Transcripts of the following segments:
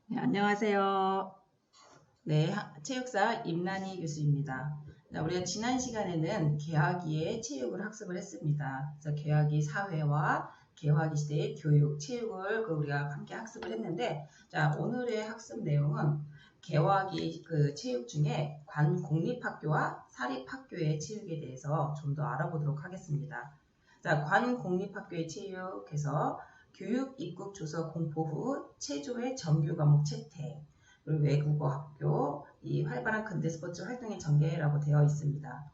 네, 안녕하세요. 네, 체육사 임란희 교수입니다. 우리가 지난 시간에는 개화기의 체육을 학습을 했습니다. 그래서 개화기 사회와 개화기 시대의 교육, 체육을 우리가 함께 학습을 했는데, 오늘의 학습 내용은 개화기 체육 중에 관공립학교와 사립학교의 체육에 대해서 좀 더 알아보도록 하겠습니다. 관공립학교의 체육에서 교육 입국 조서 공포 후 체조의 정규 과목 채택, 그리고 외국어 학교, 이 활발한 근대 스포츠 활동의 전개라고 되어 있습니다.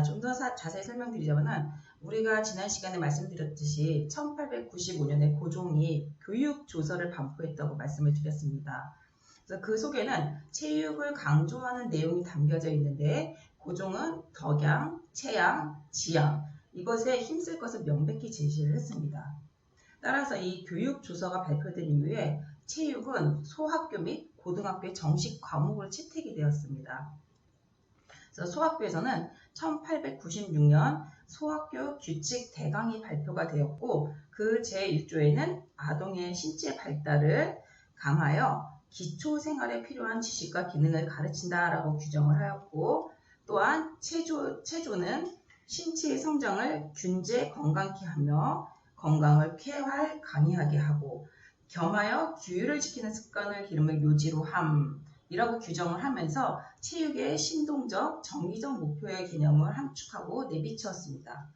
좀 더 자세히 설명드리자면은 우리가 지난 시간에 말씀드렸듯이 1895년에 고종이 교육 조서를 반포했다고 말씀을 드렸습니다. 그래서 그 속에는 체육을 강조하는 내용이 담겨져 있는데 고종은 덕양, 체양, 지양 이것에 힘쓸 것을 명백히 제시를 했습니다. 따라서 이 교육 조서가 발표된 이후에 체육은 소학교 및 고등학교의 정식 과목으로 채택이 되었습니다. 그래서 소학교에서는 1896년 소학교 규칙 대강이 발표가 되었고 그 제1조에는 아동의 신체 발달을 강하여 기초 생활에 필요한 지식과 기능을 가르친다라고 규정을 하였고 또한 체조는 신체의 성장을 균제 건강케 하며 건강을 쾌활 강의하게 하고 겸하여 규율을 지키는 습관을 기르는 요지로 함이라고 규정을 하면서 체육의 신동적, 정의적 목표의 개념을 함축하고 내비쳤습니다.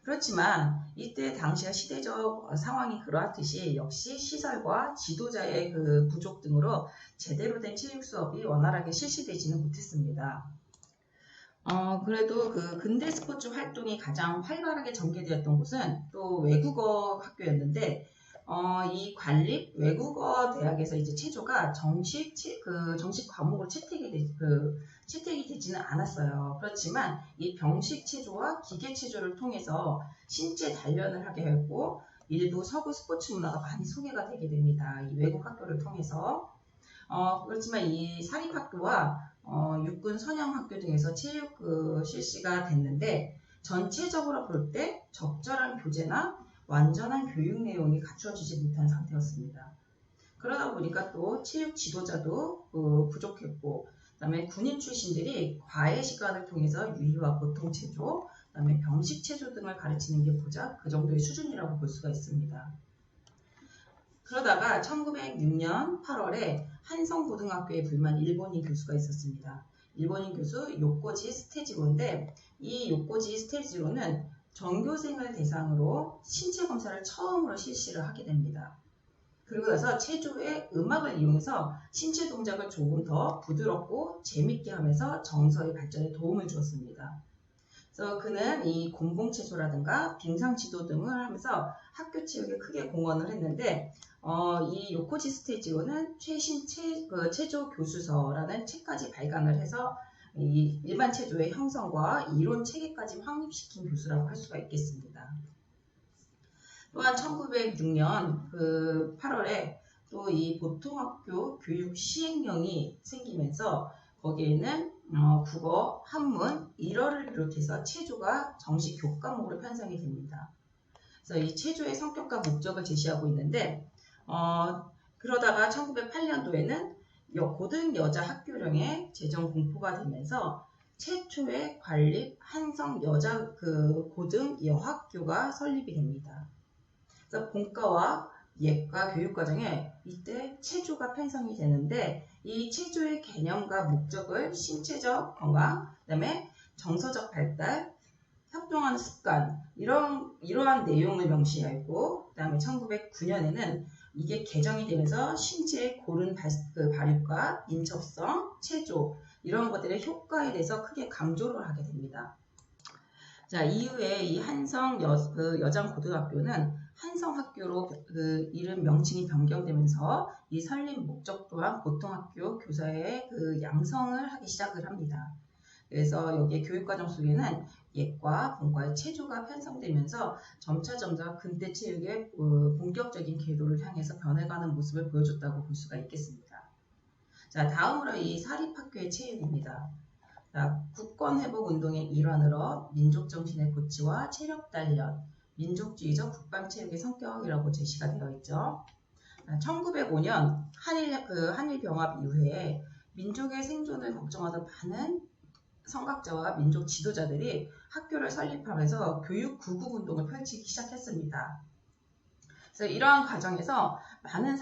그렇지만 이때 당시의 시대적 상황이 그러하듯이 역시 시설과 지도자의 부족 등으로 제대로 된 체육 수업이 원활하게 실시되지는 못했습니다. 그래도 근대 스포츠 활동이 가장 활발하게 전개되었던 곳은 또 외국어 학교였는데, 이 관립 외국어 대학에서 이제 체조가 정식 과목으로 채택이 되지는 않았어요. 그렇지만 이 병식 체조와 기계 체조를 통해서 신체 단련을 하게 했고, 일부 서구 스포츠 문화가 많이 소개가 되게 됩니다. 이 외국 학교를 통해서. 그렇지만 이 사립학교와 육군 선영학교 등에서 체육 실시가 됐는데 전체적으로 볼 때 적절한 교재나 완전한 교육 내용이 갖춰지지 못한 상태였습니다. 그러다 보니까 또 체육 지도자도 부족했고 그다음에 군인 출신들이 과외 시간을 통해서 유희와 보통 체조, 그다음에 병식 체조 등을 가르치는 게 고작 그 정도의 수준이라고 볼 수가 있습니다. 그러다가 1906년 8월에 한성고등학교에 부임한 일본인 교수가 있었습니다. 일본인 교수 요코지 스테지로인데 이 요코지 스테지로는 전교생을 대상으로 신체 검사를 처음으로 실시를 하게 됩니다. 그리고 나서 체조의 음악을 이용해서 신체 동작을 조금 더 부드럽고 재밌게 하면서 정서의 발전에 도움을 주었습니다. 그래서 그는 이 공공체조라든가 빙상지도 등을 하면서 학교 체육에 크게 공헌을 했는데 이 요코지 스테지로는 최신 체조 교수서라는 책까지 발간을 해서 이 일반 체조의 형성과 이론 체계까지 확립시킨 교수라고 할 수가 있겠습니다. 또한 1906년 8월에 또 이 보통학교 교육 시행령이 생기면서 거기에는 국어, 한문, 일어를 비롯해서 체조가 정식 교과목으로 편성이 됩니다. 그래서 이 체조의 성격과 목적을 제시하고 있는데 그러다가 1908년도에는 고등 여자 학교령의 제정 공포가 되면서 최초의 관립 한성 여자 고등 여학교가 설립이 됩니다. 그래서 본과와 예과 교육과정에 이때 체조가 편성이 되는데 이 체조의 개념과 목적을 신체적 건강, 그다음에 정서적 발달, 협동하는 습관 이러한 내용을 명시하고 그다음에 1909년에는 이게 개정이 되면서 신체의 고른 발육과 인첩성, 체조 이런 것들의 효과에 대해서 크게 강조를 하게 됩니다. 이후에 이 한성 여장고등학교는 한성학교로 이름 명칭이 변경되면서 이 설립 목적 또한 보통학교 교사의 양성을 하기 시작을 합니다. 그래서 여기에 교육과정 속에는 예과, 본과의 체조가 편성되면서 점차 근대 체육의 본격적인 궤도를 향해서 변해가는 모습을 보여줬다고 볼 수가 있겠습니다. 다음으로 이 사립학교의 체육입니다. 국권회복운동의 일환으로 민족정신의 고취와 체력단련, 민족주의적 국방체육의 성격이라고 제시가 되어 있죠. 1905년 한일 병합 이후에 민족의 생존을 걱정하던 많은 선각자와 민족 지도자들이 학교를 설립하면서 교육 구국 운동을 펼치기 시작했습니다. 그래서 이러한 과정에서 많은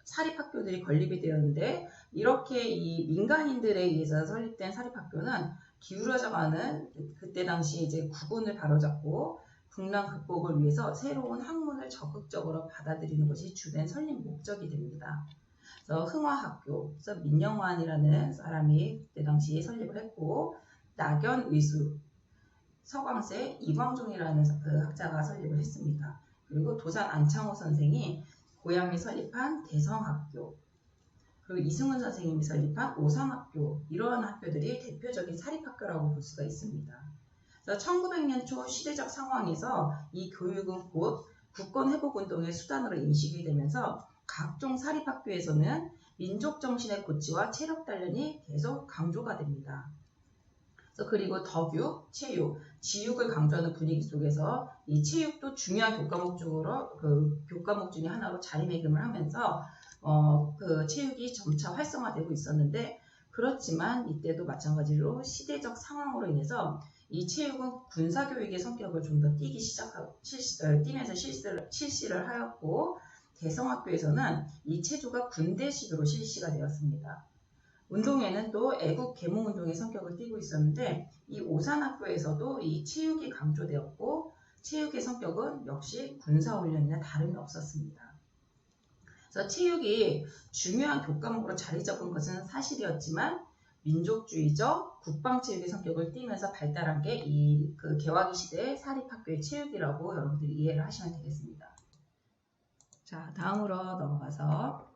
사립학교들이 건립이 되었는데, 이렇게 이 민간인들에 의해서 설립된 사립학교는 기울어져가는 그때 당시 이제 국운을 바로잡고 국난 극복을 위해서 새로운 학문을 적극적으로 받아들이는 것이 주된 설립 목적이 됩니다. 그래서 흥화학교, 그래서 민영환이라는 사람이 그때 당시에 설립을 했고, 낙연의수, 서광세, 이광종이라는 그 학자가 설립을 했습니다. 그리고 도산 안창호 선생이 고향에 설립한 대성학교, 그리고 이승훈 선생님이 설립한 오삼학교, 이러한 학교들이 대표적인 사립학교라고 볼 수가 있습니다. 그래서 1900년 초 시대적 상황에서 이 교육은 곧 국권회복운동의 수단으로 인식이 되면서 각종 사립학교에서는 민족정신의 고취와 체력 단련이 계속 강조가 됩니다. 그리고 덕육, 체육, 지육을 강조하는 분위기 속에서 이 체육도 중요한 교과목 중에 하나로 자리매김을 하면서 그 체육이 점차 활성화되고 있었는데, 그렇지만 이때도 마찬가지로 시대적 상황으로 인해서 이 체육은 군사교육의 성격을 좀 더 띠면서 실시를 하였고, 대성학교에서는 이 체조가 군대식으로 실시가 되었습니다. 운동회는 또 애국 계몽운동의 성격을 띠고 있었는데, 이 오산학교에서도 이 체육이 강조되었고, 체육의 성격은 역시 군사훈련이나 다름이 없었습니다. 그래서 체육이 중요한 교과목으로 자리 잡은 것은 사실이었지만, 민족주의적 국방체육의 성격을 띠면서 발달한 게 이 개화기 시대의 사립학교의 체육이라고 여러분들이 이해를 하시면 되겠습니다. 자, 다음으로 넘어가서,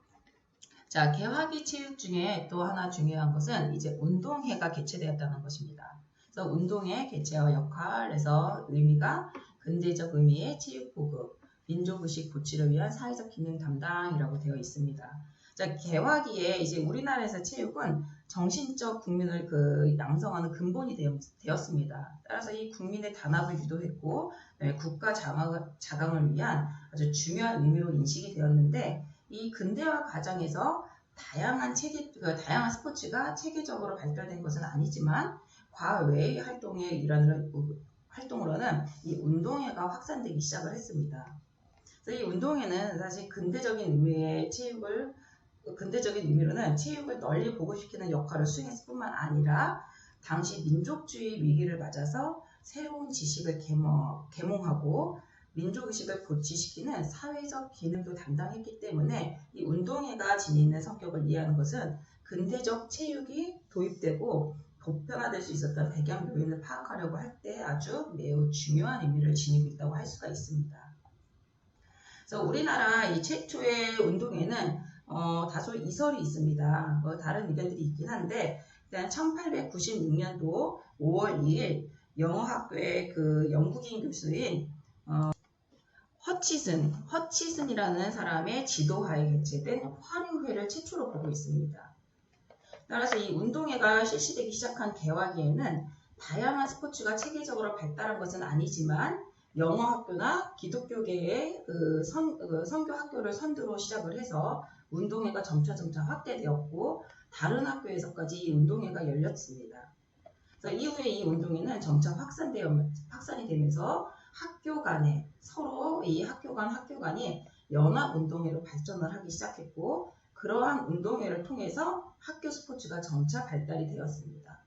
자, 개화기 체육 중에 또 하나 중요한 것은 이제 운동회가 개최되었다는 것입니다. 그래서 운동회 개최와 역할에서 의미가 근대적 의미의 체육 보급, 민족의식 고취를 위한 사회적 기능 담당이라고 되어 있습니다. 자, 개화기에 이제 우리나라에서 체육은 정신적 국민을 양성하는 근본이 되었습니다. 따라서 이 국민의 단합을 유도했고, 국가 자강을 위한 아주 중요한 의미로 인식이 되었는데, 이 근대화 과정에서 다양한 스포츠가 체계적으로 발달된 것은 아니지만, 과외의 활동의 활동으로는 이 운동회가 확산되기 시작을 했습니다. 그래서 이 운동회는 사실 근대적인 의미로는 체육을 널리 보급시키는 역할을 수행했을 뿐만 아니라, 당시 민족주의 위기를 맞아서 새로운 지식을 계몽하고 민족의식을 고취시키는 사회적 기능도 담당했기 때문에, 이 운동회가 지니는 성격을 이해하는 것은 근대적 체육이 도입되고 보편화될 수 있었던 배경 요인을 파악하려고 할 때 아주 매우 중요한 의미를 지니고 있다고 할 수가 있습니다. 그래서 우리나라 이 최초의 운동회는 다소 이설이 있습니다. 다른 의견들이 있긴 한데, 일단 1896년도 5월 2일 영어학교의 영국인 교수인 허치슨이라는 사람의 지도하에 개최된 화류회를 최초로 보고 있습니다. 따라서 이 운동회가 실시되기 시작한 개화기에는 다양한 스포츠가 체계적으로 발달한 것은 아니지만, 영어학교나 기독교계의 선교학교를 선두로 시작을 해서 운동회가 점차 확대되었고, 다른 학교에서까지 이 운동회가 열렸습니다. 그래서 이후에 이 운동회는 점차 확산이 되면서 학교 간에 서로 이 학교 간이 연합운동회로 발전을 하기 시작했고, 그러한 운동회를 통해서 학교 스포츠가 점차 발달이 되었습니다.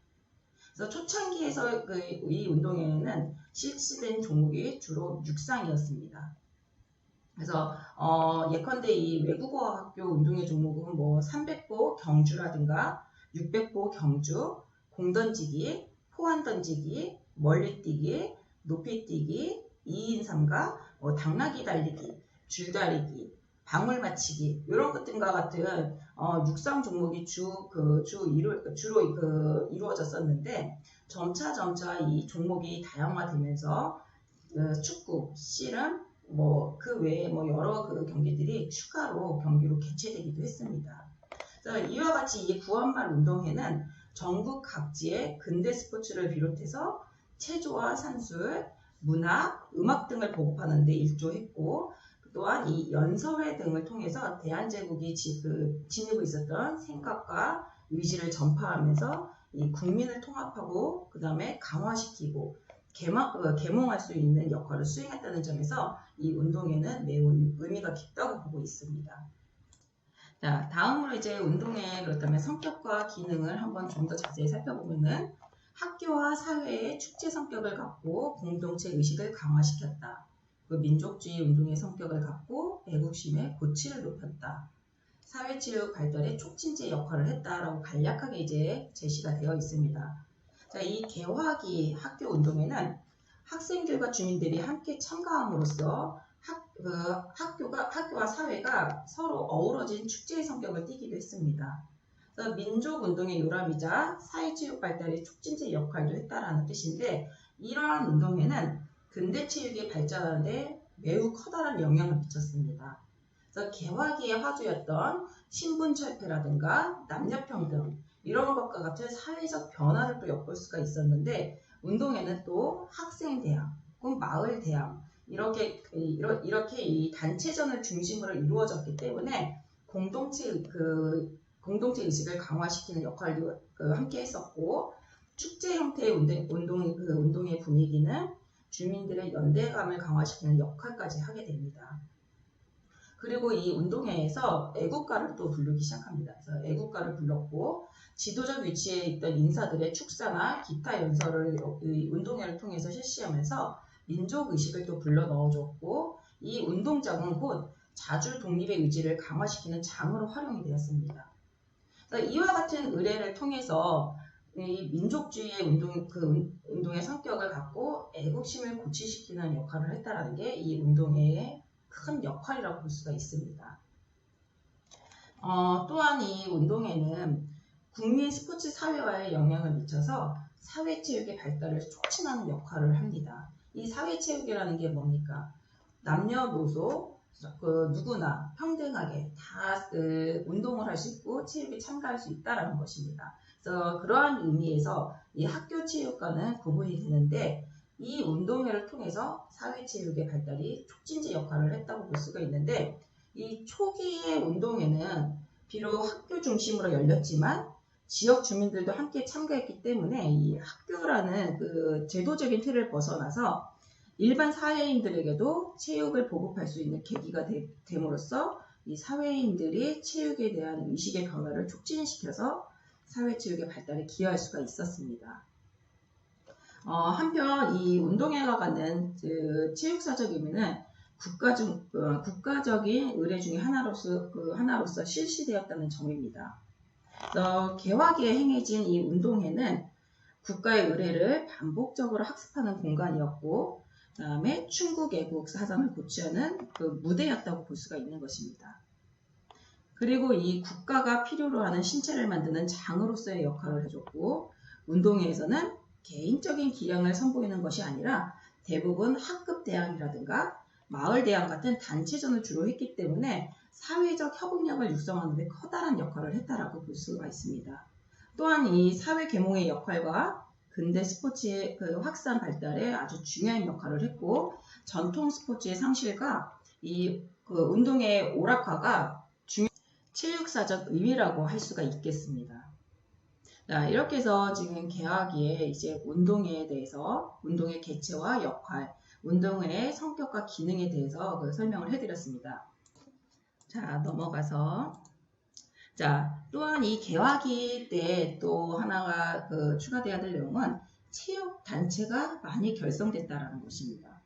그래서 초창기에서 이 운동회에는 실시된 종목이 주로 육상이었습니다. 그래서 예컨대 이 외국어 학교 운동회 종목은 300보 경주라든가 600보 경주, 공던지기, 포환던지기, 멀리뛰기, 높이뛰기, 2인 삼각, 당나귀 달리기, 줄다리기, 방울 맞히기, 이런 것들과 같은 육상 종목이 주로 이루어졌었는데, 점차 이 종목이 다양화되면서 축구, 씨름, 그 외에 여러 경기들이 추가로 경기로 개최되기도 했습니다. 그래서 이와 같이 이 구한말 운동회는 전국 각지의 근대 스포츠를 비롯해서 체조와 산술, 문학, 음악 등을 보급하는 데 일조했고, 또한 이 연서회 등을 통해서 대한제국이 지니고 있었던 생각과 의지를 전파하면서 이 국민을 통합하고 그 다음에 강화시키고 계몽할 수 있는 역할을 수행했다는 점에서 이 운동에는 매우 의미가 깊다고 보고 있습니다. 자, 다음으로 이제 운동의 그렇다면 성격과 기능을 한번 좀 더 자세히 살펴보면은 학교와 사회의 축제 성격을 갖고 공동체 의식을 강화시켰다. 그 민족주의 운동의 성격을 갖고 애국심의 고취를 높였다. 사회체육 발달에 촉진제 역할을 했다라고 간략하게 이제 제시가 되어 있습니다. 자, 이 개화기 학교 운동에는 학생들과 주민들이 함께 참가함으로써 학교와 사회가 서로 어우러진 축제의 성격을 띠기도 했습니다. 그래서 민족운동의 요람이자 사회체육 발달의 촉진제 역할도 했다라는 뜻인데 이러한 운동에는 근대체육이 발전하는데 매우 커다란 영향을 미쳤습니다. 그래서 개화기의 화두였던 신분철폐라든가 남녀평등 이런 것과 같은 사회적 변화를 또 엿볼 수가 있었는데 운동에는 또 학생대항, 혹은 마을대항 이렇게 이 단체전을 중심으로 이루어졌기 때문에 공동체 의식을 강화시키는 역할도 함께 했었고 축제 형태의 운동의 분위기는 주민들의 연대감을 강화시키는 역할까지 하게 됩니다. 그리고 이 운동회에서 애국가를 또 부르기 시작합니다. 그래서 애국가를 불렀고 지도적 위치에 있던 인사들의 축사나 기타 연설을 운동회를 통해서 실시하면서 민족의식을 또 불러 넣어줬고 이 운동장은 곧 자주 독립의 의지를 강화시키는 장으로 활용이 되었습니다. 이와 같은 의례를 통해서 이 민족주의의 운동의 성격을 갖고 애국심을 고취시키는 역할을 했다는 게 이 운동회의 큰 역할이라고 볼 수가 있습니다. 또한 이 운동회는 국민 스포츠 사회화에 영향을 미쳐서 사회체육의 발달을 촉진하는 역할을 합니다. 이 사회체육이라는 게 뭡니까? 남녀노소 누구나 평등하게 다 운동을 할 수 있고 체육에 참가할 수 있다는 것입니다. 그래서 그러한 의미에서 이 학교 체육과는 구분이 되는데 이 운동회를 통해서 사회체육의 발달이 촉진제 역할을 했다고 볼 수가 있는데 이 초기의 운동회는 비록 학교 중심으로 열렸지만 지역 주민들도 함께 참가했기 때문에 이 학교라는 그 제도적인 틀을 벗어나서 일반 사회인들에게도 체육을 보급할 수 있는 계기가 됨으로써 이 사회인들이 체육에 대한 의식의 변화를 촉진시켜서 사회체육의 발달에 기여할 수가 있었습니다. 한편 이 운동회가 갖는 체육사적 의미는 국가적인 의례 중에 하나로서 실시되었다는 점입니다. 개화기에 행해진 이 운동회는 국가의 의례를 반복적으로 학습하는 공간이었고 그 다음에 충국애국 사상을 고취하는 그 무대였다고 볼 수가 있는 것입니다. 그리고 이 국가가 필요로 하는 신체를 만드는 장으로서의 역할을 해줬고 운동회에서는 개인적인 기량을 선보이는 것이 아니라 대부분 학급 대항이라든가 마을 대항 같은 단체전을 주로 했기 때문에 사회적 협응력을 육성하는 데 커다란 역할을 했다라고 볼 수가 있습니다. 또한 이 사회 계몽의 역할과 근대 스포츠의 확산 발달에 아주 중요한 역할을 했고 전통 스포츠의 상실과 이 운동의 오락화가 체육사적 의미라고 할 수가 있겠습니다. 자, 이렇게 해서 지금 개화기에 이제 운동회에 대해서 운동의 개체와 역할, 운동회의 성격과 기능에 대해서 설명을 해드렸습니다. 자, 넘어가서 자, 또한 이 개화기 때 또 하나가 추가되어야 될 내용은 체육단체가 많이 결성됐다는 것입니다.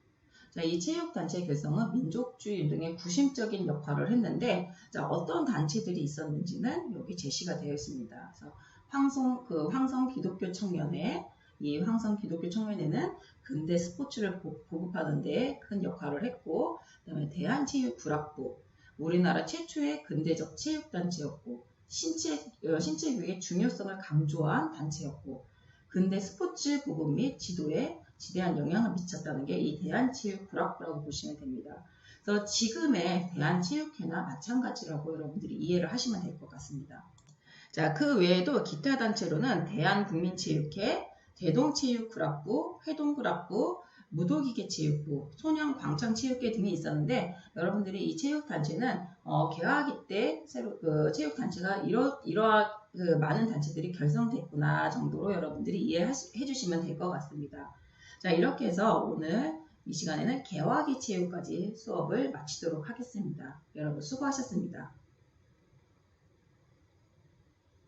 자, 이 체육단체 결성은 민족주의 운동의 구심적인 역할을 했는데 자, 어떤 단체들이 있었는지는 여기 제시가 되어 있습니다. 그래서 황성 기독교 청년회, 이 황성 기독교 청년회는 근대 스포츠를 보급하는 데 큰 역할을 했고 그다음에 대한체육구락부, 우리나라 최초의 근대적 체육단체였고 신체교육의 중요성을 강조한 단체였고 근대 스포츠 보급 및 지도에 지대한 영향을 미쳤다는 게 이 대한체육구락부라고 보시면 됩니다. 그래서 지금의 대한체육회나 마찬가지라고 여러분들이 이해를 하시면 될 것 같습니다. 자, 그 외에도 기타 단체로는 대한국민체육회, 대동체육구락부, 회동구락부, 무도기계체육부, 소년광창체육회 등이 있었는데 여러분들이 이 체육단체는 개화기 때 새로 체육단체가 이러한 많은 단체들이 결성됐구나 정도로 여러분들이 이해해 주시면 될 것 같습니다. 자, 이렇게 해서 오늘 이 시간에는 개화기 체육까지 수업을 마치도록 하겠습니다. 여러분 수고하셨습니다.